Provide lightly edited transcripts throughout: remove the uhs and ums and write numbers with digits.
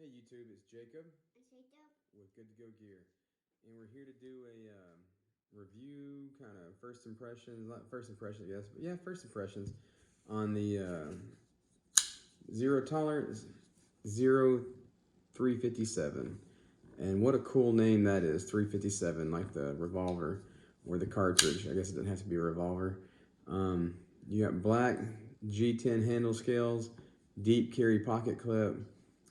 Hey YouTube, it's Jacob Jacob. with Good to Go Gear, and we're here to do a review, kind of first impressions, not first impressions, I guess, but yeah, first impressions on the Zero Tolerance Zero 357. And what a cool name that is, 357, like the revolver or the cartridge. I guess it doesn't have to be a revolver. You got black G10 handle scales, deep carry pocket clip.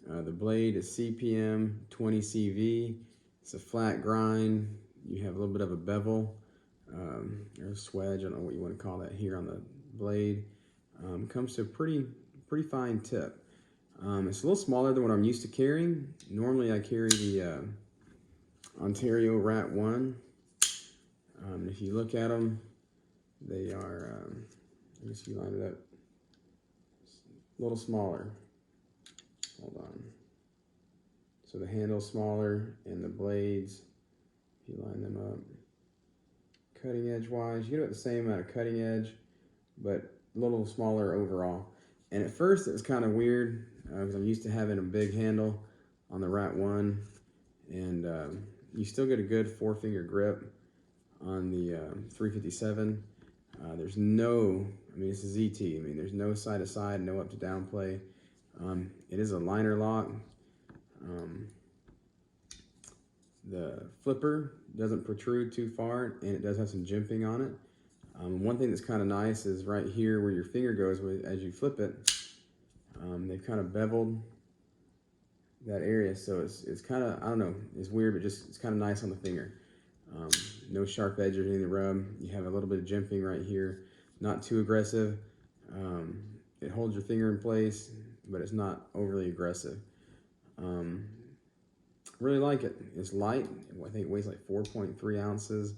The blade is CPM 20CV. It's a flat grind. You have a little bit of a bevel or a swedge. I don't know what you want to call that here on the blade. Comes to a pretty fine tip. It's a little smaller than what I'm used to carrying. Normally I carry the Ontario Rat 1. If you look at them, they are, I guess you line it up, a little smaller. Hold on. So the handle's smaller and the blades, if you line them up, cutting edge wise, you get the same amount of cutting edge, but a little smaller overall. And at first it was kind of weird because I'm used to having a big handle on the Rat 1, and you still get a good 4-finger grip on the 357. There's no, I mean, it's a ZT. I mean, there's no side to side, no up to down play. It is a liner lock. The flipper doesn't protrude too far, and it does have some jimping on it. One thing that's kind of nice is right here where your finger goes as you flip it. They've kind of beveled that area, so it's kind of, I don't know, it's weird, but just it's kind of nice on the finger. No sharp edges or anything to rub. You have a little bit of jimping right here, not too aggressive. It holds your finger in place, but it's not overly aggressive. Really like it. It's light. I think it weighs like 4.3 ounces.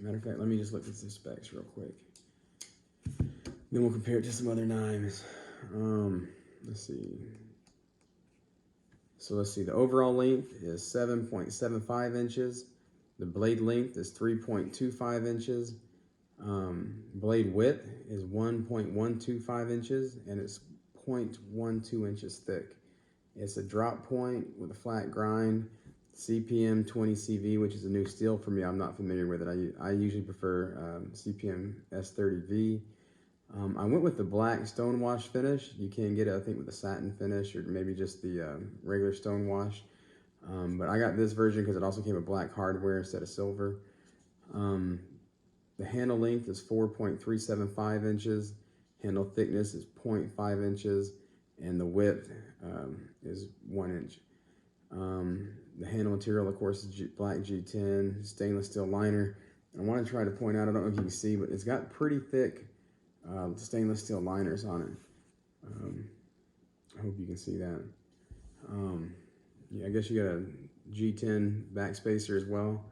Matter of fact, let me just look at the specs real quick. Then we'll compare it to some other knives. Let's see. So let's see. The overall length is 7.75 inches. The blade length is 3.25 inches. Blade width is 1.125 inches, and it's 0.12 inches thick. It's a drop point with a flat grind, CPM 20 CV, which is a new steel for me. I'm not familiar with it. I usually prefer CPM S30V. I went with the black stonewash finish. You can get it, I think, with the satin finish or maybe just the regular stonewash. But I got this version because it also came with black hardware instead of silver. The handle length is 4.375 inches. Handle thickness is 0.5 inches. And the width is 1 inch. The handle material, of course, is black G10, stainless steel liner. I want to try to point out, I don't know if you can see, but it's got pretty thick stainless steel liners on it. I hope you can see that. Yeah, I guess you got a G10 backspacer as well.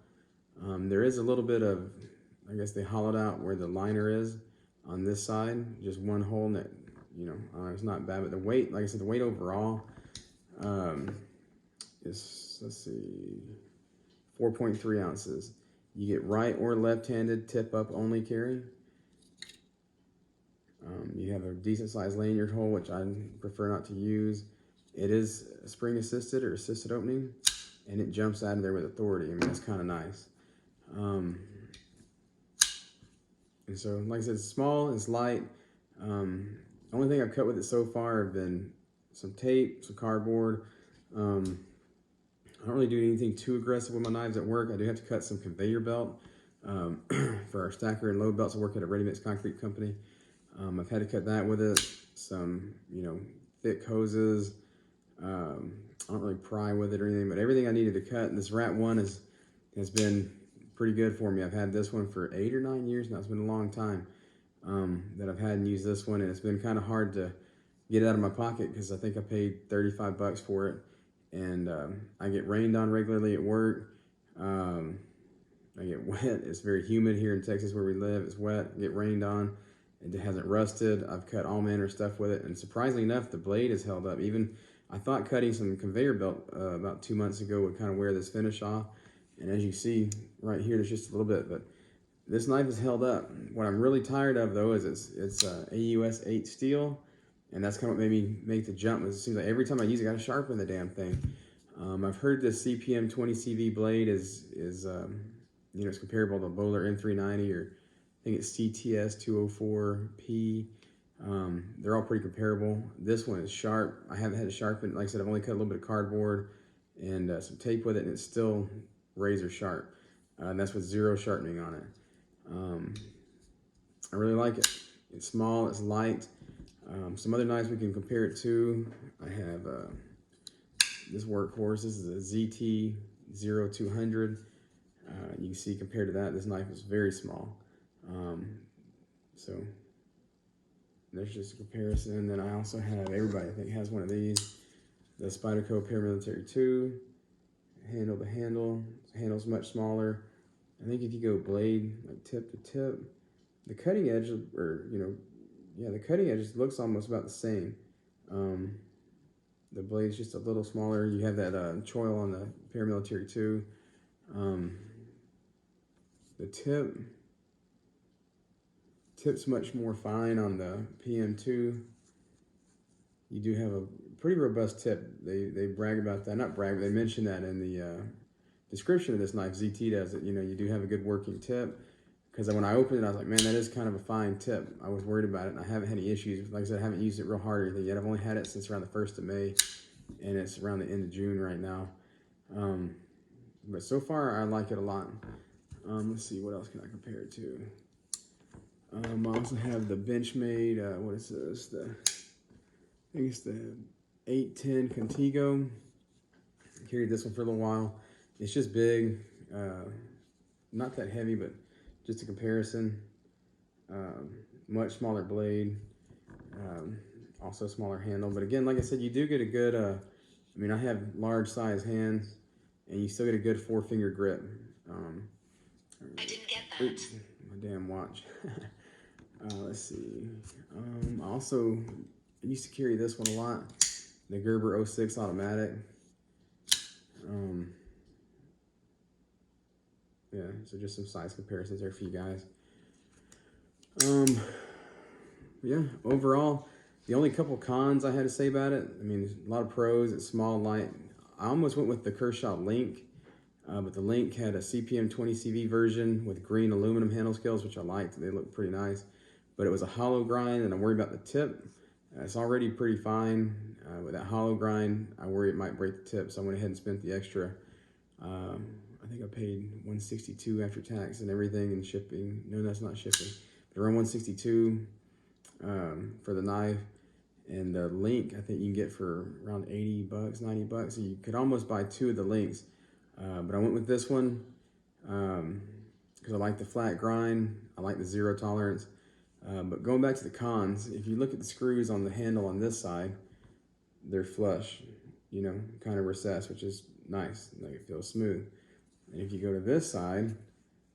There is a little bit of, I guess they hollowed out where the liner is on this side, just one hole in it. You know, it's not bad, but the weight, like I said, the weight overall is, let's see, 4.3 ounces. You get right or left-handed tip-up only carry. You have a decent sized lanyard hole, which I prefer not to use. It is spring assisted or assisted opening, and it jumps out of there with authority. I mean, that's kind of nice. And so, like I said, it's small, it's light. Only thing I've cut with it so far have been some tape, some cardboard. I don't really do anything too aggressive with my knives at work. I do have to cut some conveyor belt for our stacker and load belts. I work at a ready-mix concrete company. I've had to cut that with it. Some, you know, thick hoses. I don't really pry with it or anything, but everything I needed to cut. This Rat 1 has been pretty good for me. I've had this one for 8 or 9 years now. It's been a long time that I've had and used this one, and it's been kind of hard to get it out of my pocket because I think I paid 35 bucks for it, and I get rained on regularly at work. I get wet. It's very humid here in Texas where we live. It's wet. I get rained on. It hasn't rusted. I've cut all manner of stuff with it, and surprisingly enough, the blade has held up. Even I thought cutting some conveyor belt about 2 months ago would kind of wear this finish off, and as you see right here, there's just a little bit, but this knife is held up. What I'm really tired of though is it's AUS 8 steel, And that's kind of what made me make the jump. It seems like every time I use it, I got to sharpen the damn thing. I've heard this CPM 20CV blade is you know, it's comparable to the Bowler M390, or I think it's CTS 204P. They're all pretty comparable. This one is sharp. I haven't had to sharpen it. Like I said, I've only cut a little bit of cardboard and some tape with it, and it's still razor sharp. And that's with zero sharpening on it. I really like it. It's small, it's light. Some other knives we can compare it to. I have this Workhorse. This is a ZT-0200. You can see compared to that, this knife is very small. So there's just a comparison. And then I also have, everybody I think has one of these, the Spyderco Paramilitary 2. Handle to handle. The handle's much smaller. I think if you go blade, like tip to tip, the cutting edge, or you know, yeah, the cutting edge looks almost about the same. The blade's just a little smaller. You have that choil on the Paramilitary 2. The tip's much more fine on the PM2. You do have a pretty robust tip. They brag about that. Not brag, but they mention that in the description of this knife. ZT does it. You know, you do have a good working tip. Because when I opened it, I was like, man, that is kind of a fine tip. I was worried about it, and I haven't had any issues. Like I said, I haven't used it real hard or anything yet. I've only had it since around the 1st of May, and it's around the end of June right now. But so far, I like it a lot. Let's see, what else can I compare it to? I also have the Benchmade, what is this? I think it's the 810 Contigo. I carried this one for a little while. It's just big, not that heavy, but just a comparison. Much smaller blade, also smaller handle. But again, like I said, you do get a good, I mean, I have large size hands, and you still get a good 4-finger grip. I didn't get that. Oops, my damn watch. Let's see. Also, I used to carry this one a lot, the Gerber 06 automatic. Yeah, so just some size comparisons there for you guys. Yeah, overall, the only couple cons I had to say about it, I mean, a lot of pros. It's small, light. I almost went with the Kershaw Link, but the Link had a CPM 20 CV version with green aluminum handle scales, which I liked. They looked pretty nice, but it was a hollow grind, and I'm worried about the tip. It's already pretty fine. With that hollow grind, I worry it might break the tip, so I went ahead and spent the extra. I think I paid $162 after tax and everything and shipping. No, that's not shipping. But around $162 for the knife. And the Link, I think you can get for around $80, $90. So you could almost buy 2 of the Links. But I went with this one because I like the flat grind. I like the zero tolerance. But going back to the cons, if you look at the screws on the handle on this side, they're flush, you know, kind of recessed, which is nice. Like, it feels smooth. And if you go to this side,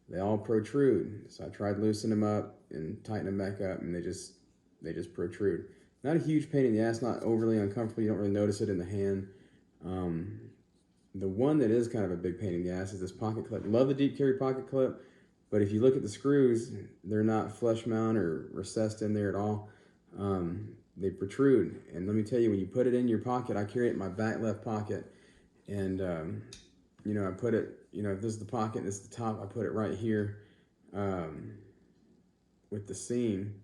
they all protrude. So I tried loosening them up and tighten them back up, and they just protrude. Not a huge pain in the ass, not overly uncomfortable. You don't really notice it in the hand. The one that is kind of a big pain in the ass is this pocket clip. Love the deep carry pocket clip, but if you look at the screws, they're not flush mount or recessed in there at all. They protrude. And let me tell you, when you put it in your pocket, I carry it in my back left pocket, and you know, I put it, you know, if this is the pocket and this is the top, I put it right here with the seam.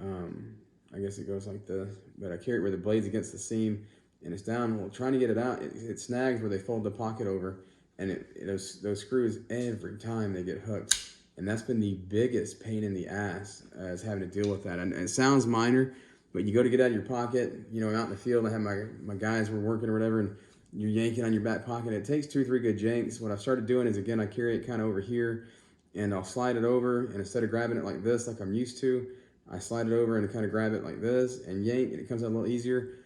I guess it goes like this, but I carry it where the blade's against the seam and it's down. Well, trying to get it out, it snags where they fold the pocket over, and those screws, every time they get hooked. And that's been the biggest pain in the ass, is having to deal with that. And it sounds minor, but you go to get out of your pocket, you know, out in the field, I have my guys were working or whatever, and you're yanking on your back pocket. It takes 2 or 3 good yanks. What I've started doing is, again, I carry it kind of over here, and I'll slide it over, and instead of grabbing it like this, like I'm used to, I slide it over and kind of grab it like this and yank, and it comes out a little easier.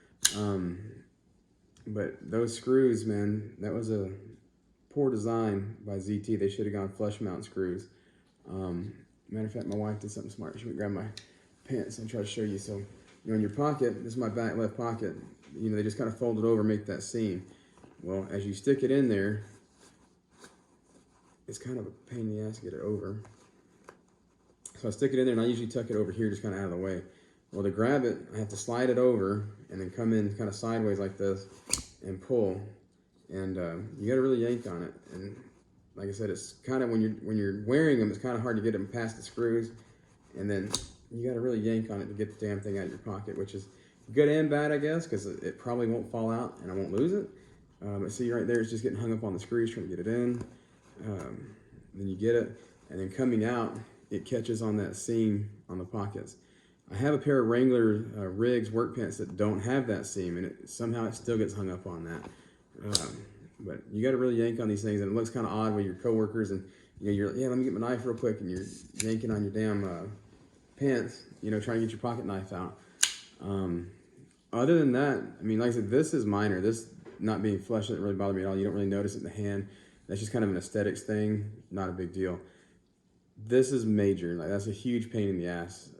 But those screws, man, that was a poor design by ZT. They should have gone flush mount screws. Matter of fact, my wife did something smart. She went grab my pants and try to show you. So, you know, in your pocket, this is my back left pocket, you know, they just kind of fold it over, make that seam. Well, as you stick it in there, it's kind of a pain in the ass to get it over. So I stick it in there, and I usually tuck it over here, just kind of out of the way. Well, to grab it, I have to slide it over and then come in kind of sideways like this and pull. And you got to really yank on it. And like I said, it's kind of when you're wearing them, it's kind of hard to get them past the screws. And then you got to really yank on it to get the damn thing out of your pocket, which is good and bad, I guess, because it probably won't fall out and I won't lose it. But see right there, it's just getting hung up on the screws trying to get it in. Then you get it, and then coming out, it catches on that seam on the pockets. I have a pair of Wrangler Riggs work pants that don't have that seam, and somehow it still gets hung up on that. But you got to really yank on these things, and it looks kind of odd with your coworkers, and you're like, yeah, let me get my knife real quick, and you're yanking on your damn pants, trying to get your pocket knife out. Other than that, I mean, like I said, this is minor. This not being flush doesn't really bother me at all. You don't really notice it in the hand. That's just kind of an aesthetics thing, not a big deal. This is major. Like, that's a huge pain in the ass.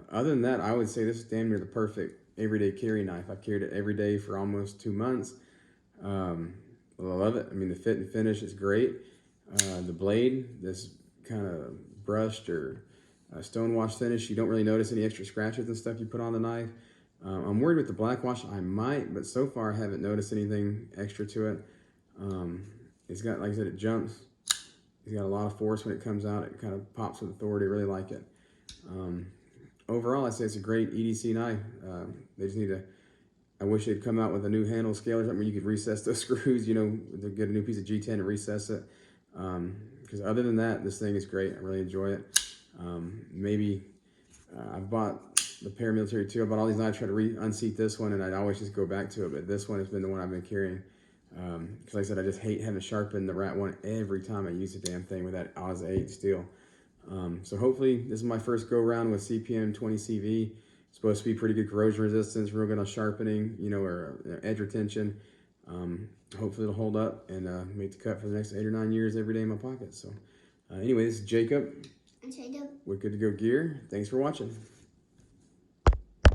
Other than that, I would say this is damn near the perfect everyday carry knife. I've carried it every day for almost 2 months. Well, I love it. I mean, the fit and finish is great. The blade, this kind of brushed or stone wash finish, you don't really notice any extra scratches and stuff you put on the knife. I'm worried with the black wash. I might, but so far I haven't noticed anything extra to it. It's got, like I said, it jumps. It's got a lot of force when it comes out. It kind of pops with authority. I really like it. Overall, I'd say it's a great EDC knife. They just need to, I wish they'd come out with a new handle scale or something where you could recess those screws, to get a new piece of G10 and recess it. Because other than that, this thing is great. I really enjoy it. Maybe I've bought the paramilitary too. I bought all these knives, try to unseat this one, and I'd always just go back to it. But this one has been the one I've been carrying. Because like I said, I just hate having to sharpen the Rat 1 every time I use the damn thing with that Oz 8 steel. So hopefully this is my first go round with CPM 20CV. It's supposed to be pretty good corrosion resistance, real good on sharpening, or edge retention. Hopefully it'll hold up and make the cut for the next 8 or 9 years every day in my pocket. So anyway, this is Jacob. And Jacob. We're Good to Go Gear. Thanks for watching.